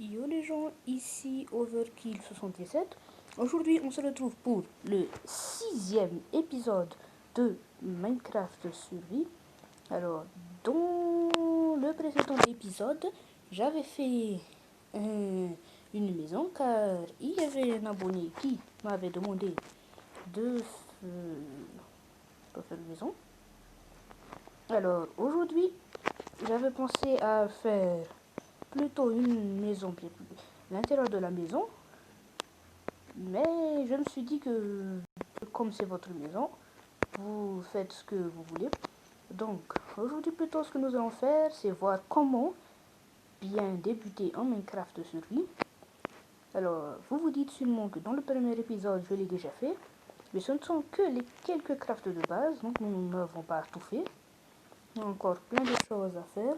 Yo les gens, ici Overkill77. Aujourd'hui, on se retrouve pour le 6e épisode de Minecraft Survie. Alors, dans le précédent épisode, j'avais fait une maison car il y avait un abonné qui m'avait demandé de faire une maison. Alors, aujourd'hui, j'avais pensé à faire plutôt une maison, l'intérieur de la maison, mais je me suis dit que comme c'est votre maison, vous faites ce que vous voulez. Donc aujourd'hui plutôt ce que nous allons faire, c'est voir comment bien débuter en Minecraft survie. Alors vous vous dites sûrement que dans le premier épisode je l'ai déjà fait, mais ce ne sont que les quelques crafts de base, donc nous n'avons pas tout fait. Il y a encore plein de choses à faire.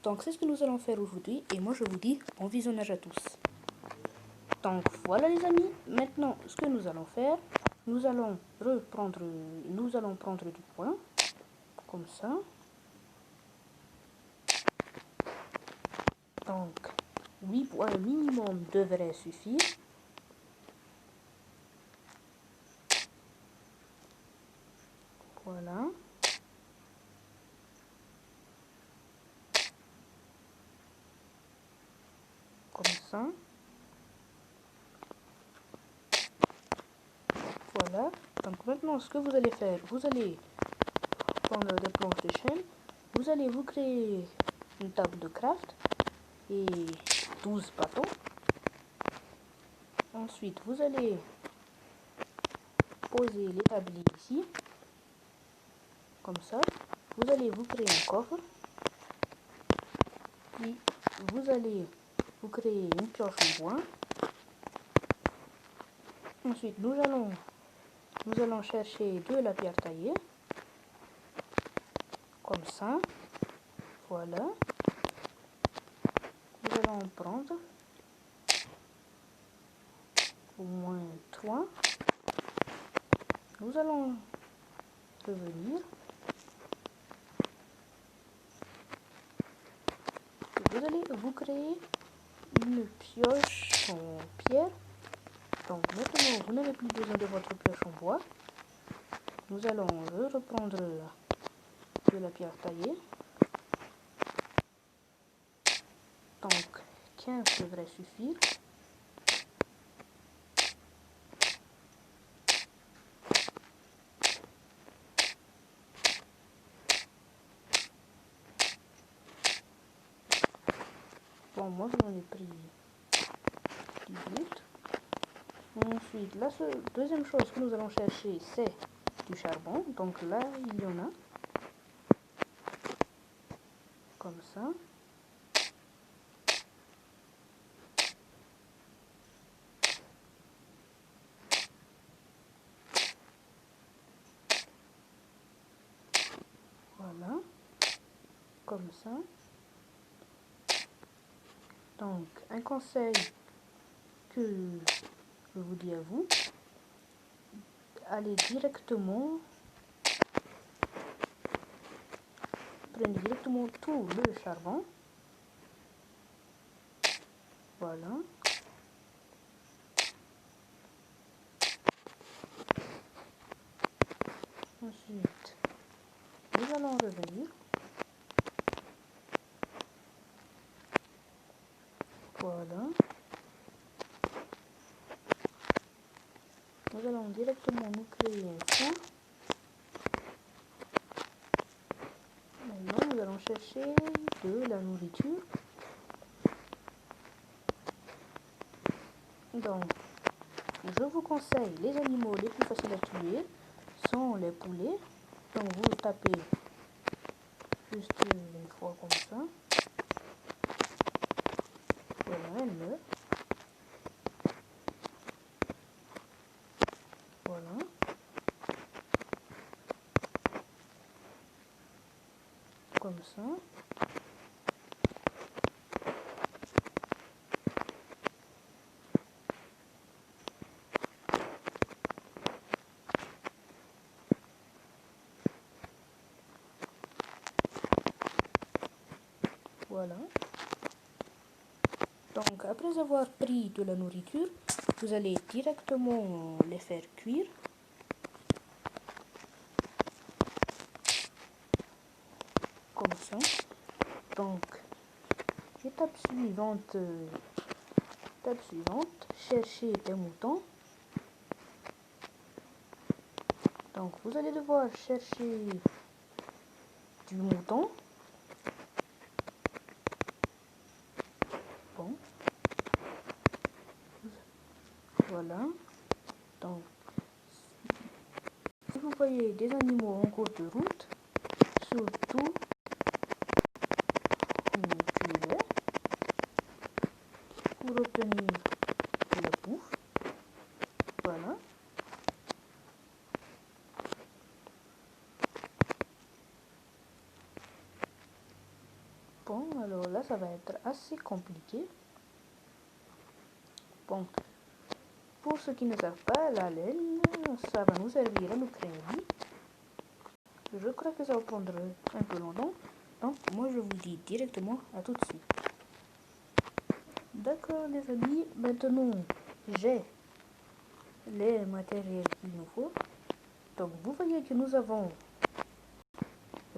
Donc c'est ce que nous allons faire aujourd'hui et moi je vous dis bon visionnage à tous. Donc voilà les amis, maintenant ce que nous allons faire, nous allons prendre du bois, comme ça. Donc 8 bois minimum devrait suffire. Voilà. Comme ça. Voilà. Donc maintenant ce que vous allez faire, vous allez prendre des planches de chêne, vous allez vous créer une table de craft et 12 bâtons. Ensuite vous allez poser l'établi ici, comme ça. Vous allez vous créer un coffre, puis vous allez vous créer une pioche en bois. Ensuite nous allons chercher de la pierre taillée, comme ça. Voilà. Nous allons en prendre au moins 3. Nous allons revenir. Vous allez vous créer une pioche en pierre. Donc maintenant, vous n'avez plus besoin de votre pioche en bois. Nous allons reprendre de la pierre taillée. Donc 15 devrait suffire. Bon, moi j'en ai pris 18. Ensuite, la deuxième chose que nous allons chercher, c'est du charbon. Donc là, il y en a. Comme ça. Voilà. Comme ça. Donc, un conseil que je vous dis à vous, allez directement, prenez directement tout le charbon. Voilà. Ensuite, nous allons revenir. Voilà. Nous allons directement nous créer un four. Maintenant, nous allons chercher de la nourriture. Donc, je vous conseille les animaux les plus faciles à tuer sont les poulets. Donc, vous tapez juste une fois comme ça. Voilà, elle meurt. Voilà. Comme ça. Voilà. Donc Donc, après avoir pris de la nourriture, vous allez directement les faire cuire. Comme ça. Donc, étape suivante, chercher des moutons. Donc, vous allez devoir chercher du mouton. Bon. Voilà. Donc, si vous voyez des animaux en cours de route, surtout tuez-les pour obtenir de la bouffe. Voilà. Bon, alors là, ça va être assez compliqué. Bon, pour ceux qui ne savent pas, la laine, ça va nous servir à nous créer. Je crois que ça va prendre un peu longtemps. Donc, moi, je vous dis directement à tout de suite. D'accord, les amis. Maintenant, j'ai les matériels qu'il nous faut. Donc, vous voyez que nous avons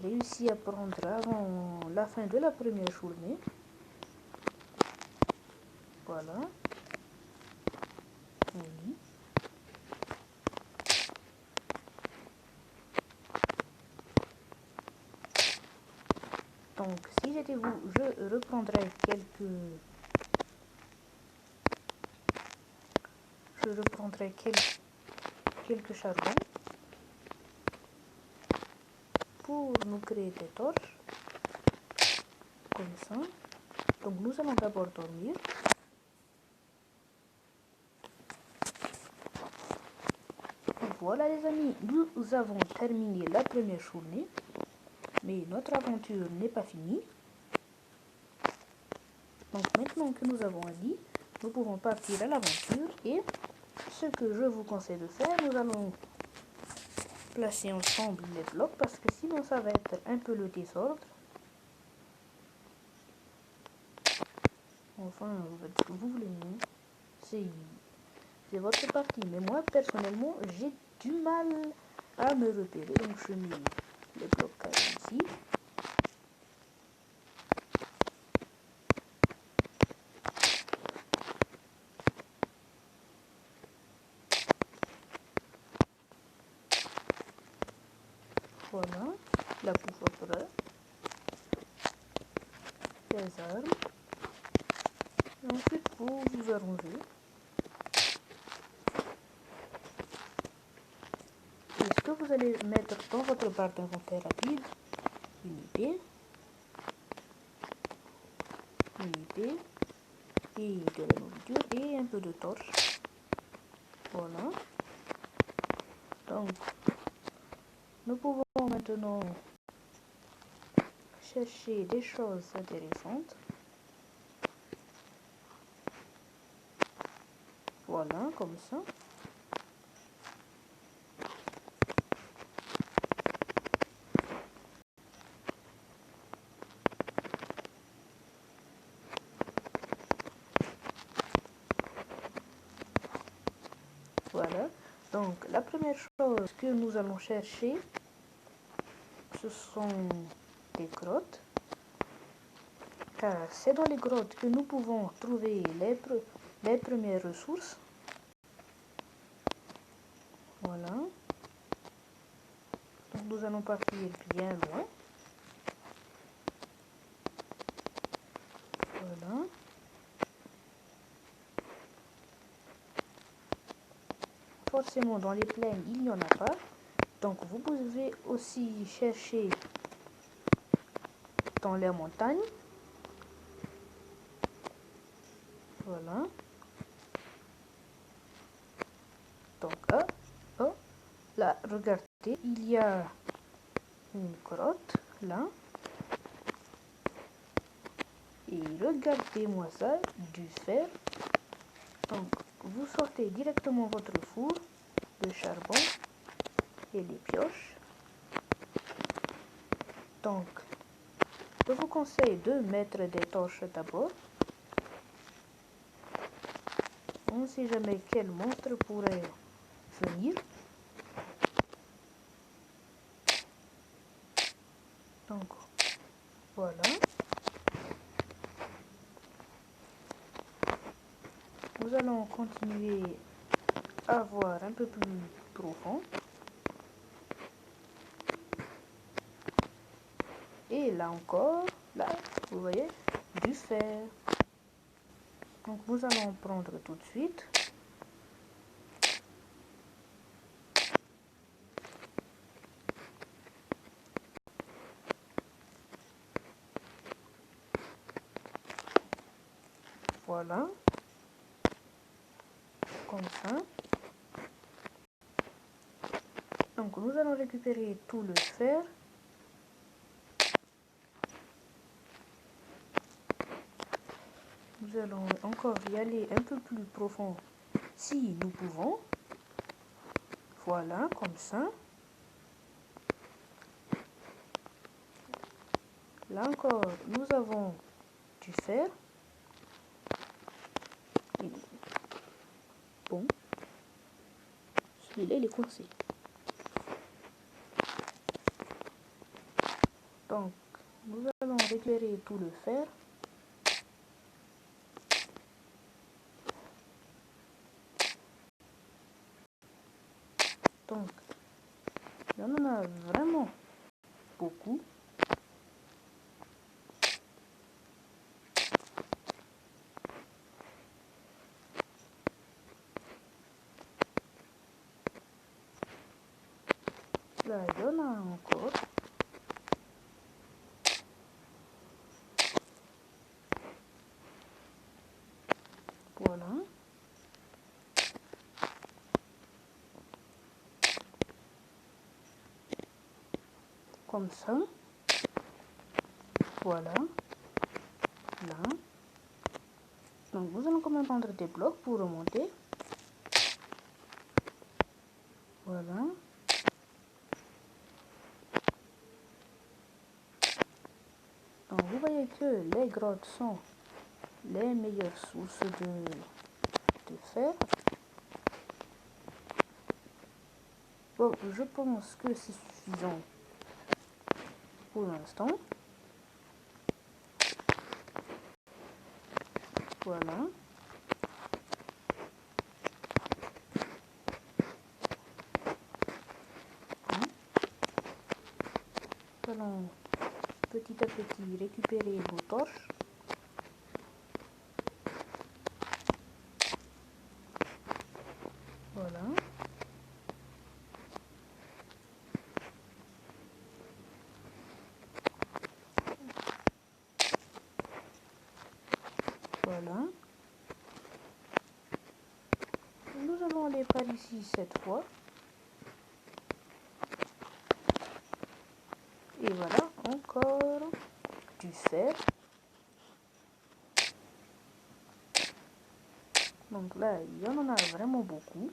réussi à prendre avant la fin de la première journée. Voilà. Oui. Donc, si j'étais vous, je reprendrais quelques charbons pour nous créer des torches. Comme ça. Donc, nous allons d'abord dormir. Voilà les amis, nous avons terminé la première journée, mais notre aventure n'est pas finie. Donc maintenant que nous avons dit, nous pouvons partir à l'aventure et ce que je vous conseille de faire, nous allons placer ensemble les blocs parce que sinon ça va être un peu le désordre. Enfin, vous faites ce que vous voulez, c'est votre partie, mais moi personnellement j'ai du mal à me repérer, donc je mets les blocs ici. Voilà, la bouffe après, les armes, et ensuite vous vous arrangez. Et ce que vous allez mettre dans votre barre d'inventaire rapide, une épée, et de la nourriture et un peu de torche. Voilà. Donc, nous pouvons maintenant chercher des choses intéressantes. Voilà, comme ça. Voilà. Donc, la première chose que nous allons chercher, ce sont des grottes. Car c'est dans les grottes que nous pouvons trouver les premières ressources. Voilà. Donc nous allons partir bien loin. Voilà. Forcément, dans les plaines, il n'y en a pas. Donc vous pouvez aussi chercher dans les montagnes. Voilà. Donc, là, regardez, il y a une grotte, là. Et regardez-moi ça, du fer. Donc, vous sortez directement votre four de charbon et les pioches. Donc, je vous conseille de mettre des torches d'abord. on ne sait jamais quel monstre pourrait venir. Donc, voilà. Nous allons continuer à voir un peu plus profond. Et là encore, là, vous voyez, du fer. Donc nous allons prendre tout de suite. Voilà. Comme ça. Donc nous allons récupérer tout le fer. Nous allons encore y aller un peu plus profond si nous pouvons. Voilà, comme ça. Là encore, nous avons du fer. Bon, celui-là, il est coincé. Donc, nous allons récupérer tout le fer. Donc, il y en a vraiment beaucoup. Là, il y en a encore. Voilà. Comme ça. Voilà. Là. Donc, nous allons quand même prendre des blocs pour remonter. Voilà. Donc, vous voyez que les grottes sont les meilleures sources de fer. Bon, je pense que c'est suffisant pour l'instant. Voilà. Nous allons petit à petit récupérer nos torches. Voilà. Voilà. Nous allons aller par ici cette fois. Et voilà, encore du fer. Donc là, il y en a vraiment beaucoup.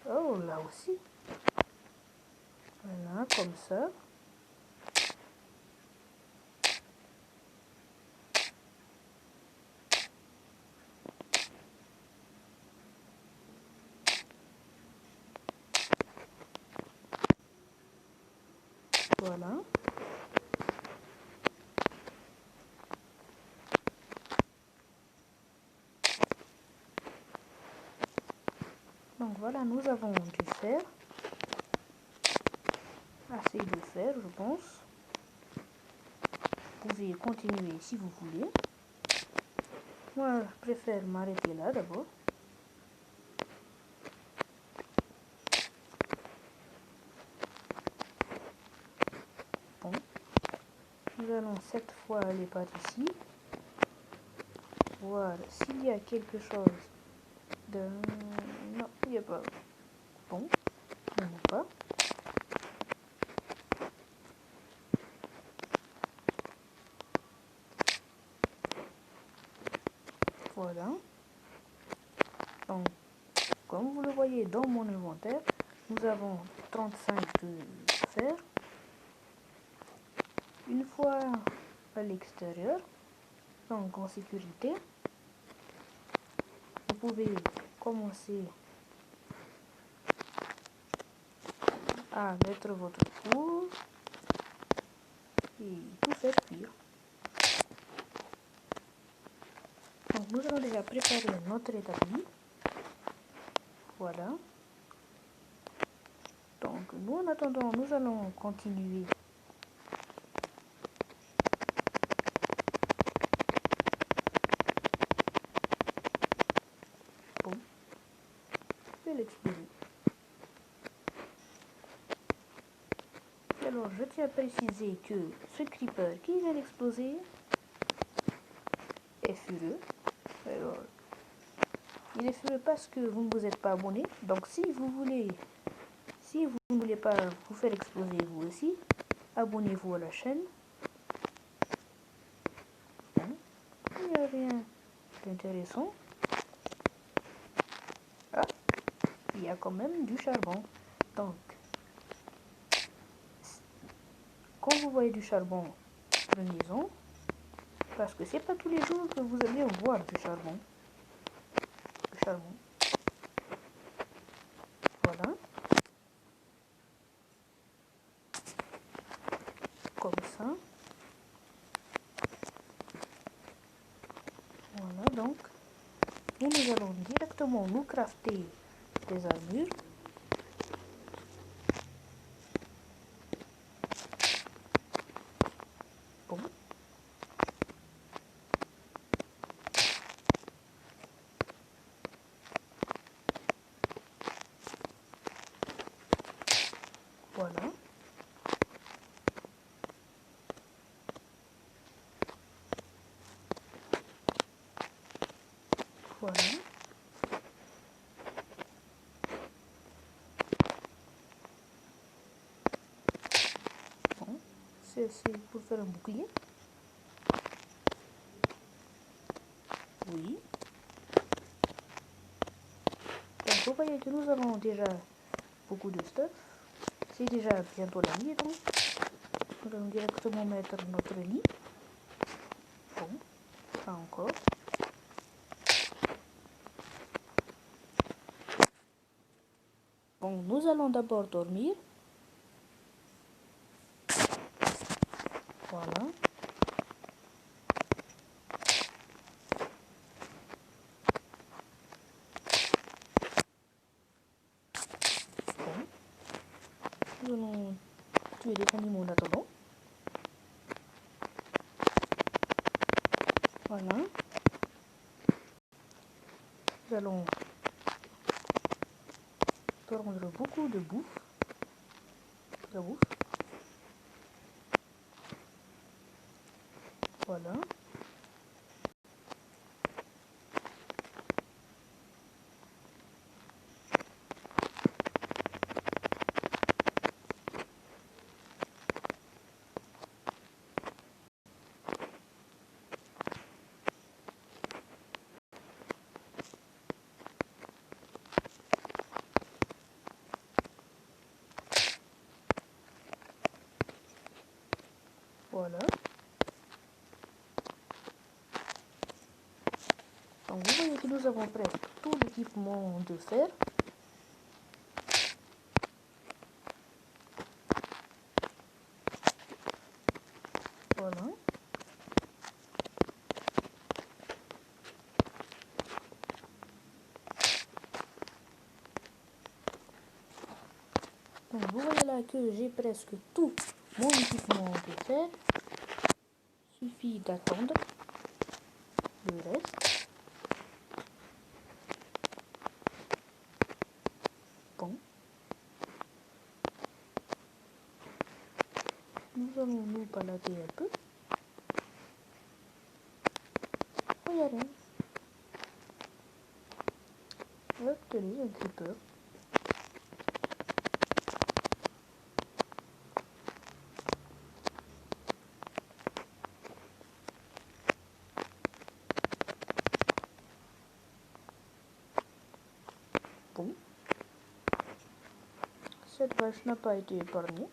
Oh, là aussi. Voilà, comme ça. Voilà. Donc voilà, nous avons du fer. Assez de fer, je pense. Vous pouvez continuer si vous voulez. Moi, je préfère m'arrêter là d'abord. Bon. Nous allons cette fois aller par ici. Voir s'il y a quelque chose de... Non, il n'y a pas. Bon, il n'y en a pas. Voilà. Donc, comme vous le voyez dans mon inventaire, nous avons 35 de fer. Une fois à l'extérieur, Donc en sécurité, vous pouvez commencer à mettre votre four et tout faire cuire. Donc nous allons déjà préparer notre établi. Voilà. Donc nous en attendant, nous allons continuer. Bon, je vais l'exploser. Alors je tiens à préciser que ce creeper qui vient d'exploser est furieux. Alors, il est furieux parce que vous ne vous êtes pas abonné. Donc si vous ne voulez pas vous faire exploser vous aussi, abonnez-vous à la chaîne. Il n'y a rien d'intéressant. Ah, il y a quand même du charbon. Donc, quand vous voyez du charbon, prenez-en. Parce que c'est pas tous les jours que vous allez voir du charbon. Voilà. Comme ça. Voilà, donc, nous allons directement nous crafter des armures. Bon. Voilà. Voilà. Bon. C'est pour faire un bouclier. Oui. Donc vous voyez que nous avons déjà beaucoup de stuff. C'est déjà bientôt la nuit, donc nous allons directement mettre notre lit. Bon, pas encore. Bon, nous allons d'abord dormir. Voilà. Bon. Nous allons tuer des animaux en attendant. Voilà. Nous allons prendre beaucoup de bouffe. De bouffe. Voilà. Voilà. Donc vous voyez que nous avons presque tout l'équipement de fer. Voilà. Donc vous voyez là que j'ai presque tout mon équipement de fer. Suffit d'attendre le reste. Bon. Nous allons nous balader un peu. Regardez. Obtenez un creeper. Bon. Cette vache n'a pas été épargnée.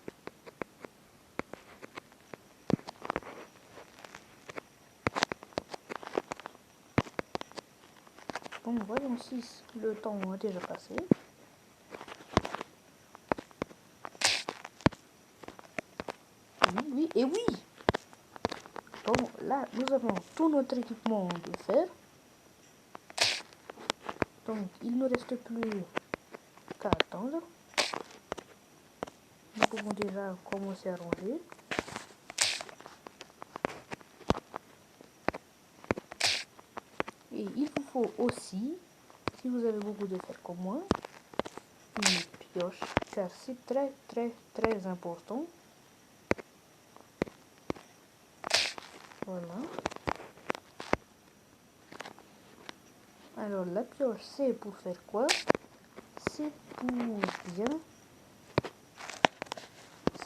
Donc voyons si le temps a déjà passé. Oui, oui, et oui! Bon, là, nous avons tout notre équipement de fer. Donc, il ne reste plus qu'à attendre. Nous pouvons déjà commencer à ranger. Et il vous faut aussi, si vous avez beaucoup de fer comme moi, une pioche, car c'est très important. Voilà. Alors la pioche, c'est pour faire quoi? C'est pour bien,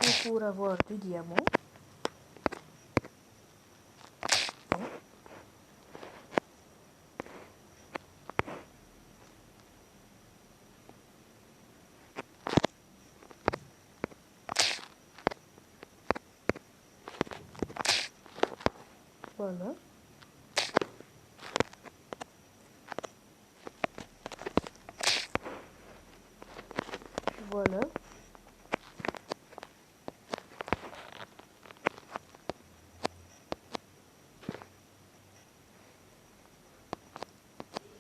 c'est pour avoir du diamant. Voilà. Voilà.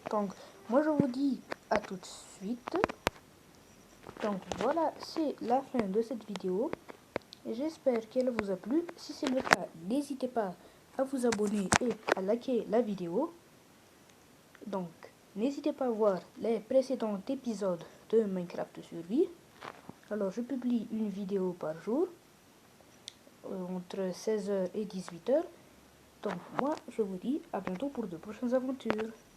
Donc, moi je vous dis à tout de suite. Donc voilà, c'est la fin de cette vidéo. J'espère qu'elle vous a plu. Si c'est le cas, n'hésitez pas à vous abonner et à liker la vidéo. Donc, n'hésitez pas à voir les précédents épisodes de Minecraft Survie. Alors, je publie une vidéo par jour, entre 16h et 18h. Donc, moi, je vous dis à bientôt pour de prochaines aventures.